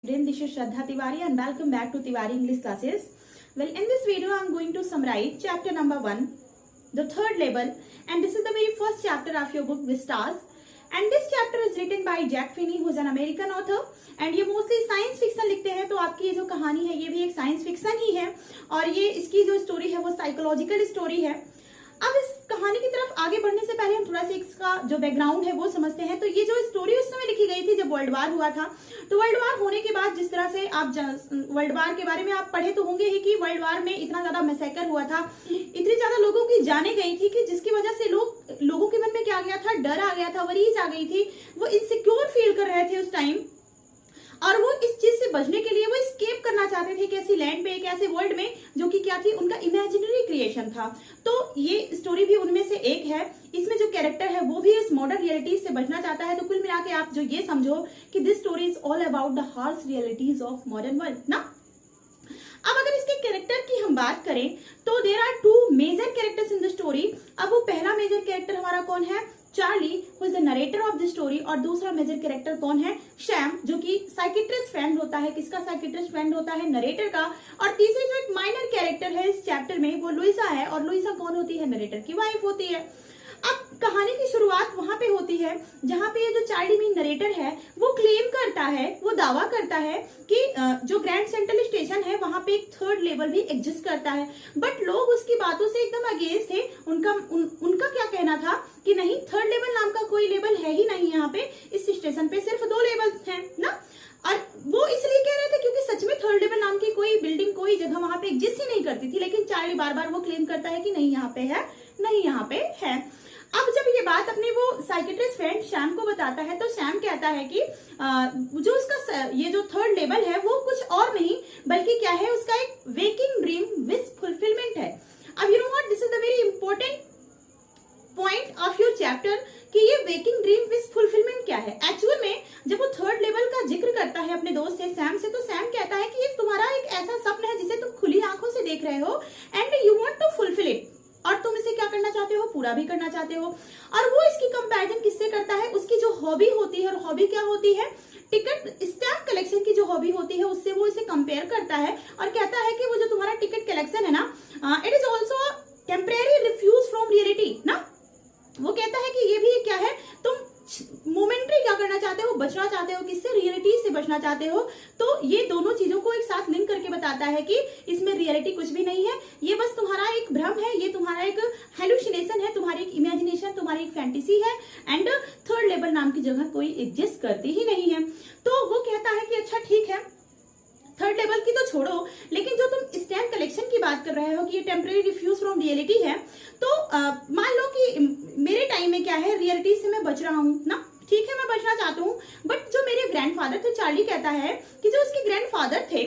This is Shraddha Tiwari and welcome back to Tiwari English classes. Well, in this video I am going to summarize chapter number 1, the third label, and this is the very first chapter of your book Vistas. And this chapter is written by Jack Finney, who is an American author. And ये mostly science fiction लिखते हैं, तो आपकी ये जो कहानी है ये भी एक साइंस फिक्शन ही है और ये इसकी जो स्टोरी है वो साइकोलॉजिकल स्टोरी है। अब इस कहानी की तरफ आगे बढ़ने से पहले हम थोड़ा सा इसका जो बैकग्राउंड है वो समझते हैं। तो ये जो स्टोरी उस समय लिखी गई थी जब वर्ल्ड वार हुआ था, तो वर्ल्ड वार होने के बाद जिस तरह से आप वर्ल्ड वार के बारे में आप पढ़े तो होंगे ही कि वर्ल्ड वार में इतना ज्यादा मैसेकर हुआ था, इतनी ज्यादा लोगों की जाने गई थी कि जिसकी वजह से लोगों के मन में क्या आ गया था, डर आ गया था, वरीज आ गई थी, वो इनसिक्योर फील कर रहे थे उस टाइम और वो इस चीज से बचने के लिए वो एस्केप करना चाहते थे, एक ऐसी लैंड पे, एक ऐसे वर्ल्ड में जो कि क्या थी, उनका इमेजिनरी क्रिएशन था। तो ये स्टोरी भी उनमें से एक है। इसमें जो कैरेक्टर है वो भी इस मॉडर्न रियलिटीज से बचना चाहता है। तो कुल मिला के आप जो ये समझो कि this story is all about the harsh realities of modern world ना। अब अगर इसके कैरेक्टर की हम बात करें तो there are two major characters in the story. अब वो पहला मेजर कैरेक्टर हमारा कौन है, Charlie, who is the narrator of the story, और दूसरा मेजर कैरेक्टर कौन है, शैम, जो कि साइकिट्रिस्ट फ्रेंड होता है। किसका साइकिट्रिस्ट फ्रेंड होता है, नरेटर का। और तीसरी जो एक माइनर कैरेक्टर है इस चैप्टर में वो लुइसा है, और लुइसा कौन होती है, नरेटर की वाइफ होती है। अब कहानी की शुरुआत वहां पे होती है जहां पे ये जो चार्ली मीन नरेटर है वो क्लेम करता है, वो दावा करता है कि जो ग्रैंड सेंट्रल स्टेशन है वहां पे एक थर्ड लेवल भी एग्जिस्ट करता है। बट लोग उसकी बातों से एकदम अगेंस्ट थे। उनका क्या कहना था कि नहीं, थर्ड लेवल नाम का कोई लेवल है ही नहीं यहाँ पे, इस स्टेशन पे सिर्फ 2 लेवल है ना। और वो इसलिए कह रहे थे क्योंकि सच में थर्ड लेवल नाम की कोई बिल्डिंग, कोई जगह वहां पे एग्जिस्ट ही नहीं करती थी। लेकिन चार्ली बार बार वो क्लेम करता है कि नहीं यहाँ पे है, नहीं यहाँ पे है। अब जब ये बात अपने वो साइकिट्रिस्ट फ्रेंड शैम को बताता है तो शैम कहता है कि जो उसका ये जो थर्ड लेवल है वो कुछ और नहीं बल्कि क्या है, उसका एक वेकिंग ड्रीम विश फुलफिलमेंट है। अब you know what, this is the very important point of your chapter कि ये वेकिंग ड्रीम विश फुलफिलमेंट क्या है। एक्चुअल में जब वो थर्ड लेवल का जिक्र करता है अपने दोस्त से, सैम से, तो सैम कहता है कि ये तुम्हारा एक ऐसा सपना है जिसे तुम खुली आंखों से देख रहे हो and you want to fulfil it, और तुम इसे क्या करना चाहते हो, पूरा भी करना चाहते हो। और वो इसकी कंपैरिजन किससे करता है, उसकी जो हॉबी होती है, और हॉबी क्या होती है, टिकट स्टैम्प कलेक्शन की जो हॉबी होती है उससे वो इसे कंपेयर करता है और कहता है कि वो जो तुम्हारा टिकट कलेक्शन है ना, it is also temporary refuse from reality ना। वो कहता है कि ये भी क्या है, तुम मोमेंट्री क्या करना चाहते हो, बचना चाहते हो, किससे, रियलिटी से बचना चाहते हो। तो ये दोनों चीजों को एक साथ लिंक करके बताता है कि इसमें रियलिटी कुछ भी नहीं है, ये बस तुम्हारा एक भ्रम है, ये तुम्हारा एक हेलुसिनेशन है, तुम्हारी एक इमेजिनेशन, तुम्हारी एक फैंटेसी है, एंड थर्ड लेवल नाम की जगह कोई एग्जिस्ट करती ही नहीं है। तो वो कहता है कि अच्छा ठीक है, थर्ड लेवल की तो छोड़ो, लेकिन जो तुम स्टैम्प कलेक्शन की बात कर रहे हो कि ये टेम्परेरी रिफ्यूज फ्रॉम रियलिटी है, तो मान लो कि मेरे टाइम में क्या है, रियलिटी से मैं बच रहा हूं ना, ठीक है मैं बचना चाहता हूं, बट जो मेरे ग्रैंडफादर थे, चार्ली कहता है कि जो उसके ग्रैंडफादर थे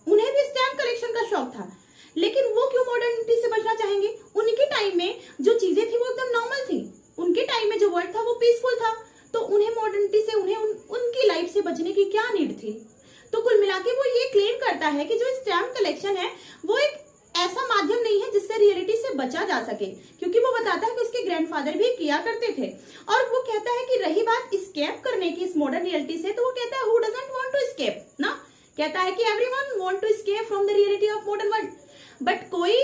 उन्हें भी स्टैम्प कलेक्शन का शौक था, लेकिन वो क्यों मॉडर्निटी से बचना चाहेंगे। उनके टाइम में जो चीजें थी वो एकदम नॉर्मल थी, उनके टाइम में जो वर्ल्ड था वो पीसफुल था, तो उन्हें मॉडर्निटी से, उन्हें उनकी लाइफ से बचने की क्या नीड थी। तो कुल मिला के वो ये क्लेम करता है कि जो स्टैम्प कलेक्शन है वो एक ऐसा माध्यम नहीं है जिससे रियलिटी से बचा जा सके, क्योंकि वो बताता है कि उसके ग्रैंडफादर भी किया करते थे। और वो कहता है कि रही बात एस्केप करने की इस मॉडर्न रियलिटी से, तो वो कहता है who doesn't want to escape ना, कहता है कि everyone want to escape from the reality of modern world, but कोई,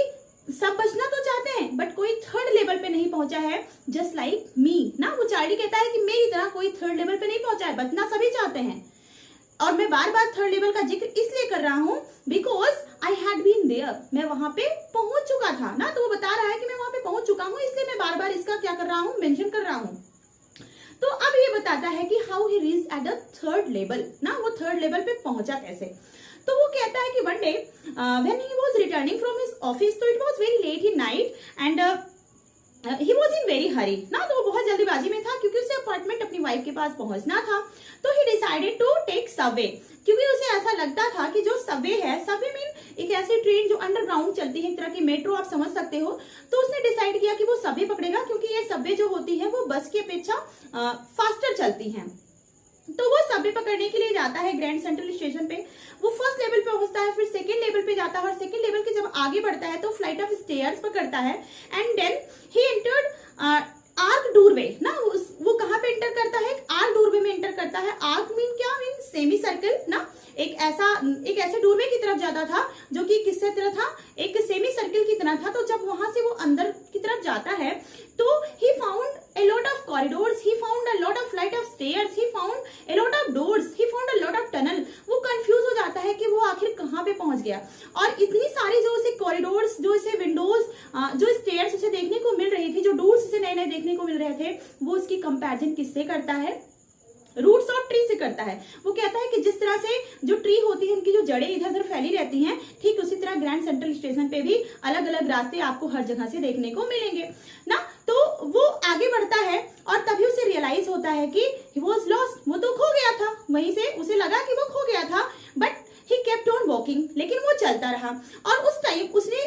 सब बचना तो चाहते हैं बट कोई थर्ड लेवल पे नहीं पहुंचा है, जस्ट लाइक मी ना। वो चार्ली कहता है कि मेरी तरह कोई थर्ड लेवल पे नहीं पहुंचा है, बचना सभी चाहते हैं। और मैं बार बार थर्ड लेवल का जिक्र इसलिए कर रहा हूं because I had been there, मैं वहां पे पहुंच चुका था ना। तो वो बता रहा है कि मैं वहां पे पहुंच चुका हूं, इसलिए मैं बार बार इसका क्या कर रहा हूं, मेंशन कर रहा हूं। तो अब ये बताता है कि how he reach at the third level ना, वो थर्ड लेवल पे पहुंचा कैसे। तो वो कहता है कि one day when he was returning from his office, तो it was very late in night and he was in very hurry ना, तो वो बहुत जल्दीबाजी में था क्योंकि उसे अपार्टमेंट अपनी वाइफ के पास पहुंचना था। तो he decided to take subway, क्योंकि उसे ऐसा लगता था कि जो सबवे है, सबवे मीन एक ऐसी ट्रेन जो अंडरग्राउंड चलती है, एक तरह की मेट्रो आप समझ सकते हो। तो उसने डिसाइड किया कि वो सबवे पकड़ेगा, क्योंकि ये सबवे जो होती है वो बस की अपेक्षा फास्टर चलती है। तो वो सबवे पकड़ने के लिए जाता है ग्रैंड सेंट्रल स्टेशन पे। वो फर्स्ट लेवल पे पहुंचता है, फिर सेकंड लेवल पे जाता है, और सेकंड लेवल के जब आगे बढ़ता है तो फ्लाइट ऑफ स्टेयर्स पकड़ता है, and then he entered arch doorway ना, वो कहाँ पे एंटर करता है, आर्क डोरवे में एंटर करता है। आर्क मीन क्या, मीन सेमी सर्कल ना, एक ऐसे डोरवे की तरफ जाता था जो कि किससे तरह था, एक सेमी सर्कल की तरह था। तो जब वहां से वो अंदर की तरफ जाता है तो he found a lot of corridors, he found a lot of flight of stairs, he found a lot of doors, he found a lot of tunnel। वो कंफ्यूज हो जाता है कि वो आखिर कहाँ पे पहुंच गया। और इतनी सारी जो उसे कॉरिडोर्स, जो उसे विंडोज, जो स्टेयर्स उसे देखने को मिल रही थी, जो डोर्स उसे नए नए देखने को मिल रहे थे, वो उसकी कंपैरिजन किससे करता है, रूट्स ऑफ ट्री से करता है। वो कहता है कि जिस तरह से जो ट्री होती है उनकी जो जड़ें इधर उधर फैली रहती हैं, ठीक उसी तरह ग्रैंड सेंट्रल स्टेशन पे भी अलग अलग रास्ते आपको हर जगह से देखने को मिलेंगे ना। तो वो आगे बढ़ता है और तभी उसे रियलाइज होता है कि ही वाज लॉस्ट, वो तो खो गया था। वहीं से उसे लगा कि वो खो गया था, but he kept on walking, लेकिन वो चलता रहा। और उस टाइम उसने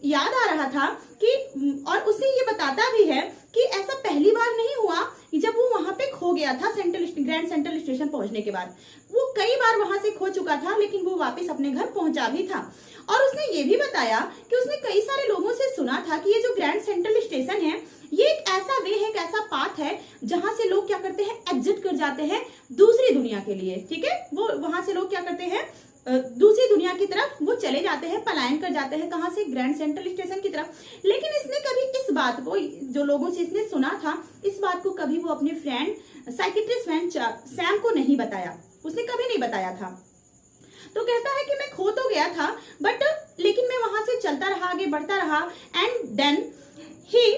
याद आ रहा था कि, और उसने ये बताता भी है कि ऐसा पहली बार नहीं हुआ जब वो वहां पे खो गया था ग्रैंड सेंट्रल स्टेशन पहुंचने के बाद। वो कई बार वहां से खो चुका था, लेकिन वो वापस अपने घर पहुंचा भी था। और उसने ये भी बताया कि उसने कई सारे लोगों से सुना था कि ये जो ग्रैंड सेंट्रल स्टेशन है, ये एक ऐसा वे है, एक ऐसा पाथ है जहां से लोग क्या करते हैं, एग्जिट कर जाते हैं दूसरी दुनिया के लिए। ठीक है, वो वहां से लोग क्या करते हैं, दूसरी दुनिया की तरफ वो चले जाते हैं, पलायन कर जाते हैं। कहां से, ग्रैंड सेंट्रल स्टेशन की तरफ। लेकिन इसने कभी इस बात को, जो लोगों से इसने सुना था, इस बात को कभी वो अपने फ्रेंड साइकिट्रिस्ट फ्रेंड सैम को नहीं बताया, उसने कभी नहीं बताया था। तो कहता है कि मैं खो तो गया था, बट लेकिन मैं वहां से चलता रहा, आगे बढ़ता रहा, and then he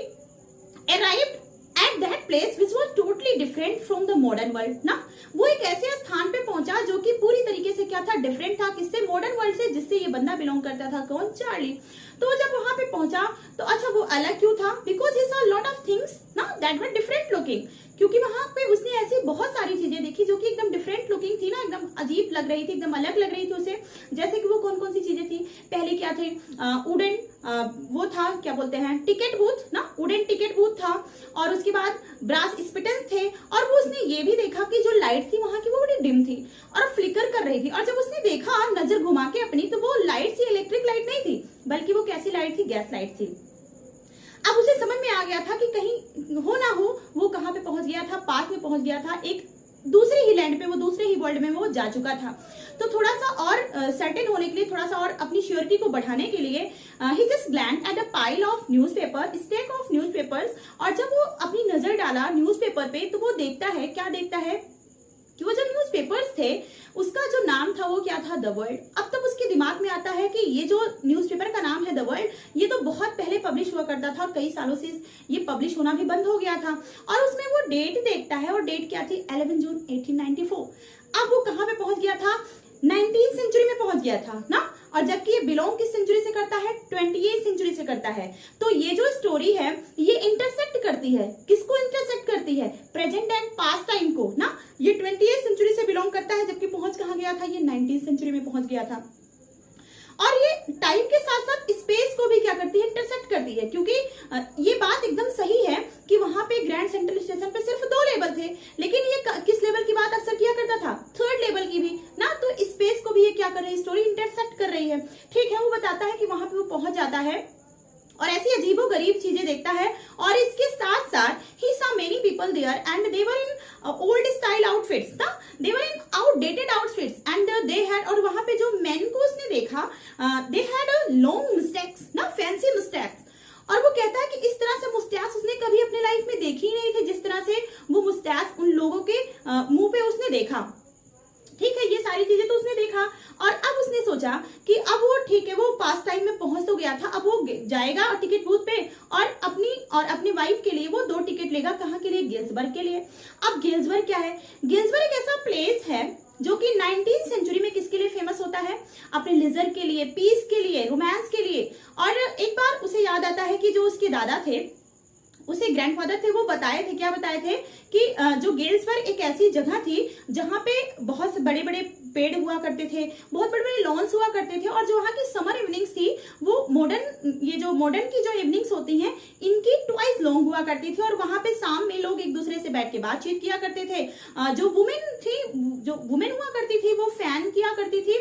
arrived at that place which was totally different from the modern world ना। वो एक ऐसे स्थान पे पहुंचा जो कि पूरी तरीके से क्या था, डिफरेंट था। किससे, मॉडर्न वर्ल्ड से, जिससे ये बंदा बिलोंग करता था। कौन, चार्ली। तो जब वहां पे पहुंचा तो अच्छा वो अलग क्यों था, because he saw lot of things ना दैट वर डिफरेंट लुकिंग। क्योंकि वहां पे उसने ऐसी बहुत सारी चीजें देखी जो कि एकदम डिफरेंट लुकिंग थी ना, एकदम अजीब लग रही थी, एकदम अलग लग रही थी उसे। जैसे कि वो कौन कौन सी चीजें थी, पहले क्या थे, वुडन, वो था क्या बोलते हैं, टिकट बूथ ना, वुडन टिकट बूथ था। और उसके बाद ब्रास स्पिटन्स थे। और वो उसने ये भी देखा कि जो लाइट थी वहां की वो बड़ी डिम थी और फ्लिकर कर रही थी। और जब उसने देखा नजर घुमा के अपनी, तो वो लाइट थी, इलेक्ट्रिक लाइट नहीं थी, बल्कि वो कैसी लाइट थी, गैस लाइट थी। अब उसे समझ में आ गया था कि कहीं हो ना हो वो कहाँ पे पहुंच गया था, पास में पहुंच गया था, एक दूसरे ही लैंड पे, वो दूसरे ही वर्ल्ड में वो जा चुका था। तो थोड़ा सा और सर्टेन होने के लिए, थोड़ा सा और अपनी श्योरिटी को बढ़ाने के लिए, he just glanced at a pile of newspaper, stack of newspapers. और जब वो अपनी नजर डाला न्यूज़पेपर पे, तो वो देखता है, क्या देखता है कि वो जो न्यूज़पेपर्स थे उसका जो नाम था वो क्या था, द वर्ल्ड। अब तब उसके दिमाग में आता है कि ये जो न्यूज़पेपर का नाम है द वर्ल्ड, ये तो बहुत पहले पब्लिश हुआ करता था, कई सालों से ये पब्लिश होना भी बंद हो गया था। और उसमें वो डेट देखता है, और डेट क्या थी, 11 जून 1894। अब वो कहाँ पे पहुंच गया था, 19th सेंचुरी में पहुंच गया था ना। और जबकि ये बिलोंग किस सेंचुरी से करता है, 28th सेंचुरी से करता है। तो ये जो स्टोरी है ये इंटरसेक्ट करती है, किसको इंटरसेक्ट करती है, प्रेजेंट एंड पास्ट टाइम को ना। ये 28th सेंचुरी से बिलोंग करता है, जबकि पहुंच कहां गया था, ये 19th सेंचुरी में पहुंच गया था। और ये टाइम के साथ साथ स्पेस को भी क्या करती है, इंटरसेक्ट करती है। क्योंकि ये बात एकदम सही है कि वहां पे ग्रैंड सेंट्रल स्टेशन पे सिर्फ 2 लेवल थे, लेकिन ये किस लेवल की बात अक्सर किया करता था, 3rd लेवल की भी ना। तो स्पेस को भी ये क्या कर रही है, स्टोरी इंटरसेक्ट कर रही है। ठीक है, वो बताता है कि वहां पे वो पहुंच जाता है और ऐसी अजीबो गरीब चीजें देखता है। और इसके साथ साथ ही saw many people there and they were in old style outfits ना, they were in outdated outfits and they had, और वहां पे जो men को उसने देखा, they had a long mustaches ना, fancy mustaches। और वो कहता है कि इस तरह से मुस्टैच उसने कभी अपने लाइफ में देखी ही नहीं थी, जिस तरह से वो मुस्टैच उन लोगों के मुंह पे उसने देखा। ठीक है, ये सारी चीजें तो उसने देखा। और अब उसने सोचा कि अब वो ठीक है, वो पास टाइम में पहुंच तो गया था, अब वो जाएगा और टिकट बूथ पे और अपनी वाइफ के लिए वो 2 टिकट लेगा। कहाँ के लिए, गेल्सबर्ग के लिए। अब गेल्सबर्ग क्या है, गेल्सबर्ग एक ऐसा प्लेस है जो कि 19th सेंचुरी में किसके लिए फेमस होता है, अपने लेजर के लिए, पीस के लिए, रोमांस के लिए। और एक बार उसे याद आता है कि जो उसके दादा थे, उसे ग्रैंडफादर थे, वो बताए थे, क्या बताए थे कि जो गेल्सबर्ग एक ऐसी जगह थी जहां पे बहुत से बड़े बड़े पेड़ हुआ करते थे, बहुत बड़े बड़े लॉन्स हुआ करते थे। और जो वहाँ की समर इवनिंग्स थी वो मॉडर्न की जो इवनिंग्स होती हैं इनकी ट्वाइस लॉन्ग हुआ करती थी। और वहां पे शाम में लोग एक दूसरे से बैठ के बातचीत किया करते थे। जो वुमेन हुआ करती थी वो फैन किया करती थी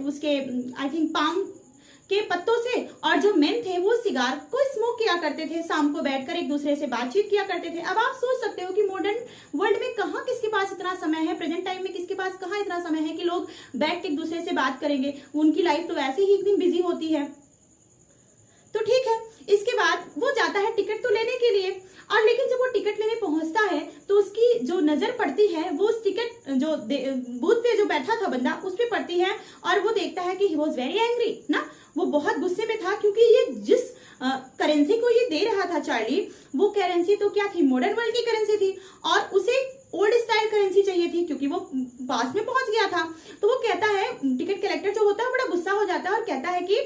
उसके आई थिंक पाम के पत्तों से, और जो मेन थे वो सिगार को स्मोक किया करते थे, शाम को बैठकर एक दूसरे से बातचीत किया करते थे। अब आप सोच सकते हो कि मॉडर्न वर्ल्ड में कहाँ किसके पास इतना समय है, प्रेजेंट टाइम में किसके पास कहाँ इतना समय है कि लोग बैठ के एक दूसरे से बात करेंगे। उनकी लाइफ तो वैसे ही एक दिन बिजी होती है। तो ठीक है, इसके बाद वो जाता है टिकट तो लेने के लिए, और लेकिन जब वो टिकट लेने पहुंचता है तो उसकी जो नजर पड़ती है वो उस टिकट जो बूथ पे जो बैठा था बंदा उस पे पड़ती है, और वो देखता है कि ही वॉज वेरी एंग्री ना, वो बहुत गुस्से में था, क्योंकि ये जिस करेंसी को ये दे रहा था चार्ली, वो करेंसी तो क्या थी, मॉडर्न वर्ल्ड की करेंसी थी, और उसे ओल्ड स्टाइल करेंसी चाहिए थी, क्योंकि वो पास में पहुंच गया था। तो वो कहता है, टिकट कलेक्टर जो होता है बड़ा गुस्सा हो जाता है और कहता है कि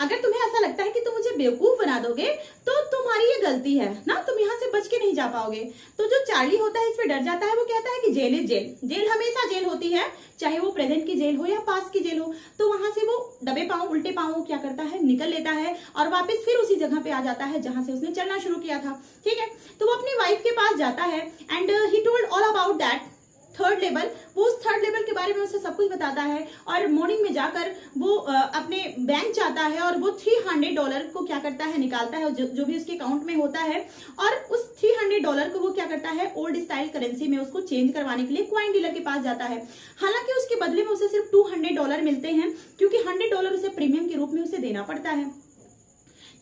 अगर तुम्हें ऐसा लगता है कि तुम मुझे बेवकूफ बना दोगे तो तुम्हारी ये गलती है ना, तुम यहाँ से बच के नहीं जा पाओगे। तो जो चार्ली होता है इस पे डर जाता है, वो कहता है कि जेल इज जेल, जेल हमेशा जेल होती है, चाहे वो प्रेजेंट की जेल हो या पास्ट की जेल हो। तो वहां से वो दबे पांव उल्टे पांव क्या करता है, निकल लेता है और वापस फिर उसी जगह पे आ जाता है जहां से उसने चलना शुरू किया था। ठीक है, तो वो अपनी वाइफ के पास जाता है and he told all about that third level. वो उस थर्ड लेवल के बारे में उसे सब कुछ बताता है, और मॉर्निंग में जाकर वो अपने बैंक जाता है और वो $300 को क्या करता है, निकालता है, जो भी उसके अकाउंट में होता है, और उस $300 को वो क्या करता है, ओल्ड स्टाइल करेंसी में उसको चेंज करवाने के लिए क्वाइन डीलर के पास जाता है। हालांकि उसके बदले में उसे सिर्फ $200 मिलते हैं, क्योंकि $100 उसे प्रीमियम के रूप में उसे देना पड़ता है।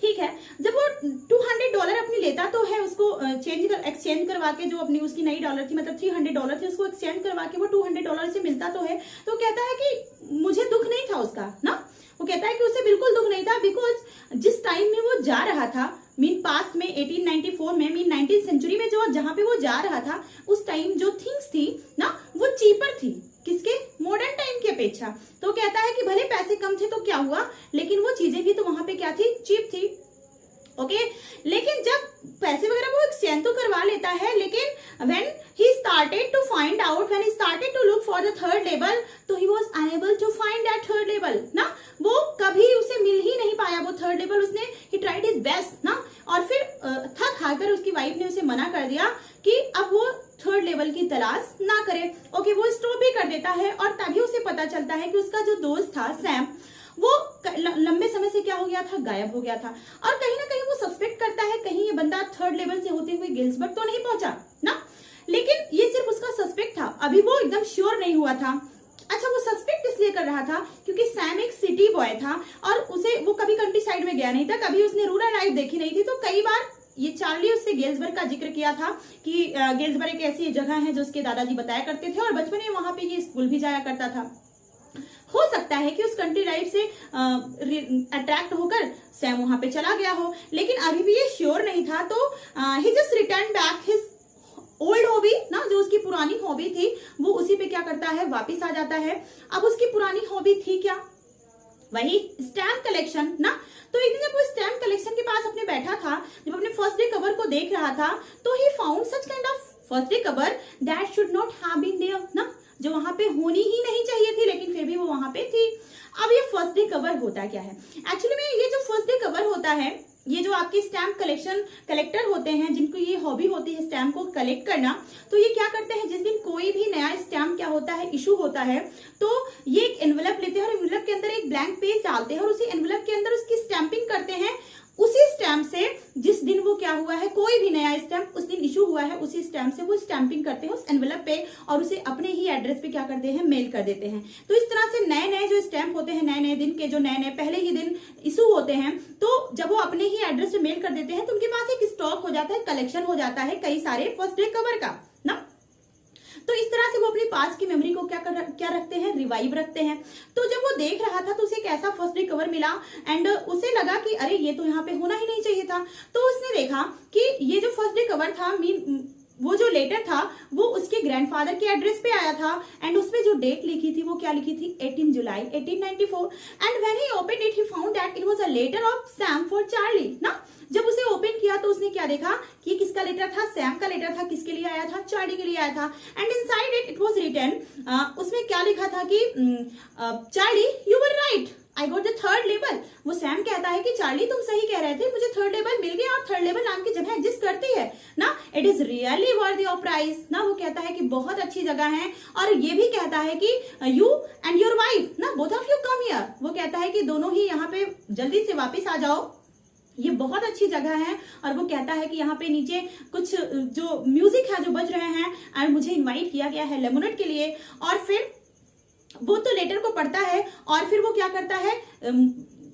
ठीक है, जब वो $200 अपनी लेता तो है, उसको एक्सचेंज करवा के, जो अपनी उसकी नई डॉलर थी, मतलब $300 थी, उसको एक्सचेंज करवा के वो $200 से मिलता तो है। तो कहता है कि मुझे दुख नहीं था उसका ना, वो कहता है कि उसे बिल्कुल दुख नहीं था, बिकॉज जिस टाइम में वो जा रहा था, मीन पास्ट में 1894 में, मीन 19th सेंचुरी में जो जहां पे वो जा रहा था, उस टाइम जो थिंग्स थी ना वो चीपर थी, किसके, मॉडर्न टाइम की अपेक्षा। तो कहता है कि भले पैसे कम थे तो क्या हुआ, लेकिन वो चीजें भी तो वहां पे क्या थी, चीप थी। ओके, लेकिन जब पैसे वगैरह वो एक्सचेंज तो करवा लेता है, लेकिन when he started to find out, when he started to look for the third level, तो he was unable to find that third level ना, वो कभी उसे मिल ही नहीं पाया वो थर्ड लेवल। उसने ही ट्राइड हिज बेस्ट ना, और फिर थक हारकर उसकी वाइफ ने उसे मना कर दिया कि अब वो थर्ड लेवल की तलाश ना करे। ओके, वो स्टॉप भी कर देता है, और तभी उसे पता चलता है कि उसका जो दोस्त था सैम, वो लंबे समय से क्या हो गया था, गायब हो गया था। और कहीं ना कहीं वो सस्पेक्ट करता है कहीं ये बंदा थर्ड लेवल से होते हुए गिल्सबर्ग तो नहीं पहुंचा ना, लेकिन ये सिर्फ उसका सस्पेक्ट था, अभी वो एकदम श्योर नहीं हुआ था। अच्छा, वो सस्पेक्ट इसलिए कर रहा था क्योंकि सैम एक सिटी बॉय था, और उसे वो कभी कंट्री साइड में गया नहीं था, कभी उसने रूरल लाइफ देखी नहीं थी। तो कई बार ये चार्ली उससे गेल्सबर्ग का जिक्र किया था कि गेल्सबर्ग एक ऐसी जगह है जो उसके दादाजी बताया करते थे, और बचपन में वहां पे ये स्कूल भी जाया करता था। हो सकता है कि उस कंट्री लाइफ से अट्रैक्ट होकर सैम वहां पे चला गया हो, लेकिन अभी भी ये श्योर नहीं था। तो he just return back his old hobby ना, जो उसकी पुरानी हॉबी थी, वो उसी पे क्या करता है, वापिस आ जाता है। अब उसकी पुरानी हॉबी थी क्या, वही स्टैम्प कलेक्शन ना। तो एक दिन जब वो स्टैम्प कलेक्शन के पास अपने बैठा था, जब अपने फर्स्ट डे कवर को देख रहा था, तो he found such kind of first day cover that should not have been there ना, जो वहां पे होनी ही नहीं चाहिए थी, लेकिन फिर भी वो वहां पे थी। अब ये फर्स्ट डे कवर होता क्या है, एक्चुअली में ये जो फर्स्ट डे कवर होता है, ये जो आपके स्टैम्प कलेक्टर होते हैं, जिनको ये हॉबी होती है स्टैम्प को कलेक्ट करना, तो ये क्या करते हैं, जिस दिन कोई भी नया स्टैम्प क्या होता है, इशू होता है, तो ये एक एनवेलप लेते हैं और एनवेलप के अंदर एक ब्लैंक पेज डालते हैं, और उसी एनवेलप के अंदर उसकी स्टैंपिंग करते हैं। उसी स्टैम्प से जिस दिन वो क्या हुआ है, कोई भी नया स्टैम्प उस दिन इशू हुआ है, उसी स्टैम्प से वो स्टैंपिंग करते हैं उस एनवेलप पे, और उसे अपने ही एड्रेस पे क्या करते हैं, मेल कर देते हैं। तो इस तरह से नए नए जो स्टैम्प होते हैं, नए नए दिन के, जो नए नए पहले ही दिन इशू होते हैं, तो जब वो अपने ही एड्रेस पे मेल कर देते हैं, तो उनके पास एक स्टॉक हो जाता है, कलेक्शन हो जाता है कई सारे फर्स्ट डे कवर का ना। तो इस तरह से वो अपनी पास की मेमोरी को क्या रखते हैं, रिवाइव रखते हैं। तो जब वो देख रहा था तो उसे एक ऐसा फर्स्ट डे कवर मिला, एंड उसे लगा कि अरे ये तो यहाँ पे होना ही नहीं चाहिए था। तो उसने देखा कि ये जो फर्स्ट डे कवर था, वो जो लेटर था वो उसके ग्रैंडफादर के एड्रेस पे आया था, एंड उसमें जो डेट लिखी थी वो क्या लिखी थी, 18 जुलाई 1894। And when he opened it he found that it was a letter of Sam for Charlie ना। जब उसे ओपन किया तो उसने क्या देखा कि ये किसका लेटर था, सैम का लेटर था। किसके लिए आया था, चार्ली के लिए आया था। And inside it was written, उसमें क्या लिखा था कि Charlie you were right I got the third level. वो सैम कहता है कि चार्ली तुम सही कह रहे थे, मुझे थर्ड लेवल मिल गया और थर्ड लेवल नाम की जगह एग्जिस्ट करती है ना, it is really worthy of price ना। वो कहता है कि बहुत अच्छी जगह है और ये भी कहता है कि यू एंड योर वाइफ ना both of you come here. वो कहता है कि दोनों ही यहाँ पे जल्दी से वापिस आ जाओ, ये बहुत अच्छी जगह है। और वो कहता है कि यहाँ पे नीचे कुछ जो म्यूजिक है जो बज रहे हैं और मुझे इनवाइट किया गया है लेमोनेड के लिए। और फिर वो तो लेटर को पढ़ता है और फिर वो क्या करता है,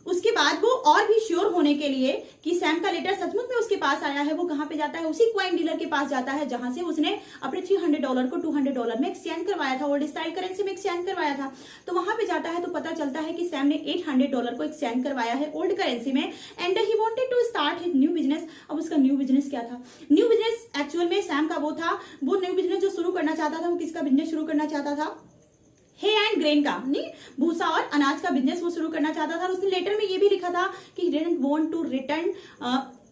उसके बाद वो और भी श्योर होने के लिए कि सैम का लेटर सचमुच में उसके पास आया है, वो कहां पे जाता है, उसी क्वाइन डीलर के पास जाता है जहां से उसने अपने $300 को $200 में एक्सचेंज करवाया था, ओल्ड स्टाइल करेंसी में एक्सचेंज करवाया था। तो वहां पे जाता है तो पता चलता है कि सैम ने $800 को एक्सचेंज करवाया है ओल्ड करेंसी में and he wanted to start his new business. अब उसका न्यू बिजनेस क्या था? न्यू बिजनेस एक्चुअल में सैम का वो था, वो न्यू बिजनेस जो शुरू करना चाहता था, वो किसका बिजनेस शुरू करना चाहता था? हे एंड ग्रेन का, नहीं, भूसा और अनाज का बिजनेस वो शुरू करना चाहता था। और उसने लेटर में ये भी लिखा था कि he didn't want to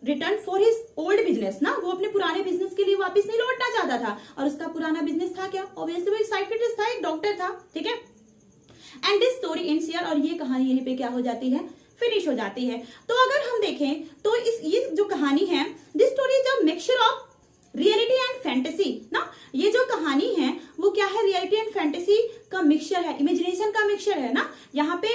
return for his old business ना, वो अपने पुराने बिजनेस के लिए वापस नहीं लौटना चाहता था। और उसका पुराना बिजनेस था क्या? ऑब्वियसली वो एक साइकियाट्रिस्ट था, एक डॉक्टर था, ठीक है। And this story ends here, और ये कहानी यहीं पे क्या हो जाती है, फिनिश हो जाती है। तो अगर हम देखें तो ये जो कहानी है, this story is a mixture of reality and fantasy ना। ये जो कहानी है वो क्या है, रियलिटी एंड फैंटेसी का मिक्सचर है, इमेजिनेशन का मिक्सचर है ना। यहाँ पे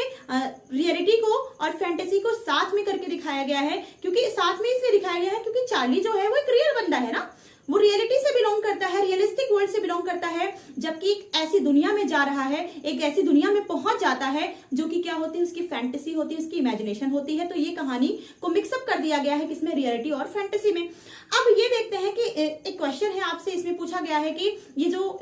रियलिटी को और फैंटेसी को साथ में करके दिखाया गया है, क्योंकि साथ में इसलिए दिखाया गया है क्योंकि चार्ली जो है वो एक रियल बंदा है ना, वो रियलिटी से बिलोंग करता है, रियलिस्टिक वर्ल्ड से बिलोंग करता है, जबकि एक ऐसी दुनिया में जा रहा है, एक ऐसी दुनिया में पहुंच जाता है जो कि क्या होती है, उसकी फैंटेसी होती है, उसकी इमेजिनेशन होती है। तो ये कहानी को मिक्सअप कर दिया गया है किसमें, रियलिटी और फैंटेसी में। अब ये देखते हैं कि एक क्वेश्चन है आपसे, इसमें पूछा गया है कि ये जो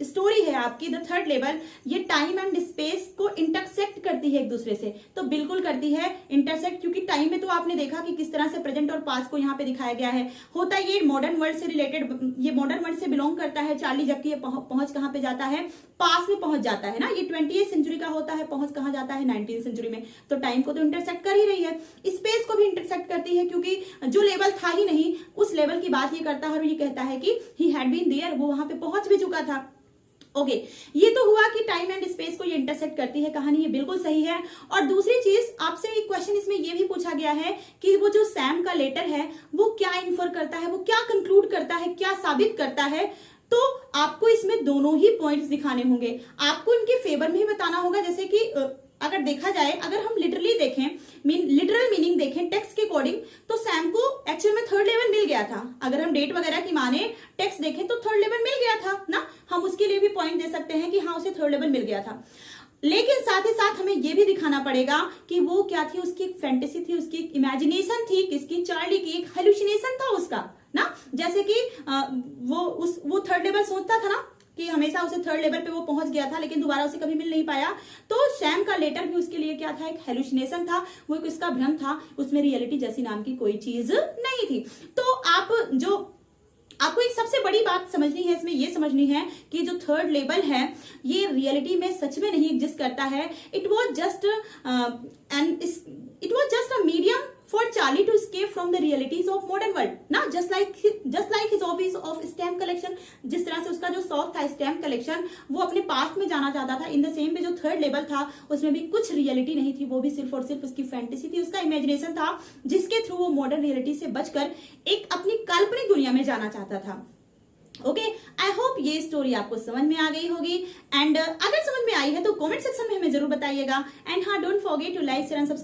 स्टोरी है आपकी द थर्ड लेवल, ये टाइम एंड स्पेस को इंटरसेक्ट करती है एक दूसरे से। तो बिल्कुल करती है इंटरसेक्ट, क्योंकि टाइम में तो आपने देखा कि किस तरह से प्रेजेंट और पास्ट को यहाँ पे दिखाया गया है। होता ये मॉडर्न वर्ल्ड से रिलेटेड, ये मॉडर्न वर्ल्ड से बिलोंग करता है चार्ली, जबकि ये पहुंच कहां पे जाता है, पास में पहुंच जाता है ना। ये 20th सेंचुरी का होता है, पहुंच कहां जाता है, 19th सेंचुरी में। तो टाइम को तो इंटरसेक्ट कर ही रही है, स्पेस को भी इंटरसेक्ट करती है, क्योंकि जो लेवल था ही नहीं उस लेवल की बात ये करता है और ये कहता है कि ही हैड बीन देयर, वो वहां पे पहुंच भी चुका था। ओके, ये तो हुआ कि टाइम एंड स्पेस को ये इंटरसेक्ट करती है कहानी, ये बिल्कुल सही है। और दूसरी चीज आपसे एक क्वेश्चन इसमें ये भी पूछा गया है कि वो जो सैम का लेटर है वो क्या इन्फर करता है, वो क्या कंक्लूड करता है, क्या साबित करता है। तो आपको इसमें दोनों ही पॉइंट्स दिखाने होंगे, आपको इनके फेवर में ही बताना होगा। जैसे कि अगर देखा जाए, अगर हम लिटरली देखें, लिटरल मीनिंग देखें टेक्स्ट के अकॉर्डिंग, तो सैम को एक्चुअल में थर्ड लेवल मिल गया था। अगर हम डेट वगैरह की माने, टेक्स्ट देखें तो थर्ड लेवल मिल गया था ना, हम उसके लिए भी पॉइंट दे सकते हैं कि हाँ उसे थर्ड लेवल मिल गया था। लेकिन साथ ही साथ हमें यह भी दिखाना पड़ेगा कि वो क्या थी, उसकी एक फैंटेसी थी, उसकी एक इमेजिनेशन थी, किसकी, चार्ली की, एक हेलुसिनेशन था उसका ना। जैसे कि वो थर्ड लेवल सोचता था ना कि हमेशा उसे थर्ड लेवल पे वो पहुंच गया था, लेकिन दोबारा उसे कभी मिल नहीं पाया। तो सैम का लेटर भी उसके लिए क्या था, एक हेलुसिनेशन था, वो एक उसका भ्रम था, उसमें रियलिटी जैसी नाम की कोई चीज नहीं थी। तो आपको एक सबसे बड़ी बात समझनी है इसमें, ये समझनी है कि जो थर्ड लेवल है ये रियलिटी में सच में नहीं एग्जिस्ट करता है। It was just a medium for Charlie to escape from the realities of modern world ना, just like his hobbies of stamp collection, जिस तरह से उसका जो शौक था स्टैम्प कलेक्शन, वो अपने पास्ट में जाना चाहता था। इन द सेम वे जो थर्ड लेवल था उसमें भी कुछ रियलिटी नहीं थी, वो भी सिर्फ और सिर्फ उसकी फैंटेसी थी, उसका इमेजिनेशन था, जिसके थ्रू वो मॉडर्न रियलिटी से बचकर एक अपनी काल्पनिक दुनिया में जाना चाहता था। ओके, आई होप ये स्टोरी आपको समझ में आ गई होगी। एंड अगर समझ में आई है तो कमेंट सेक्शन में हमें जरूर बताइएगा। एंड हाँ, don't forget to like, share and subscribe.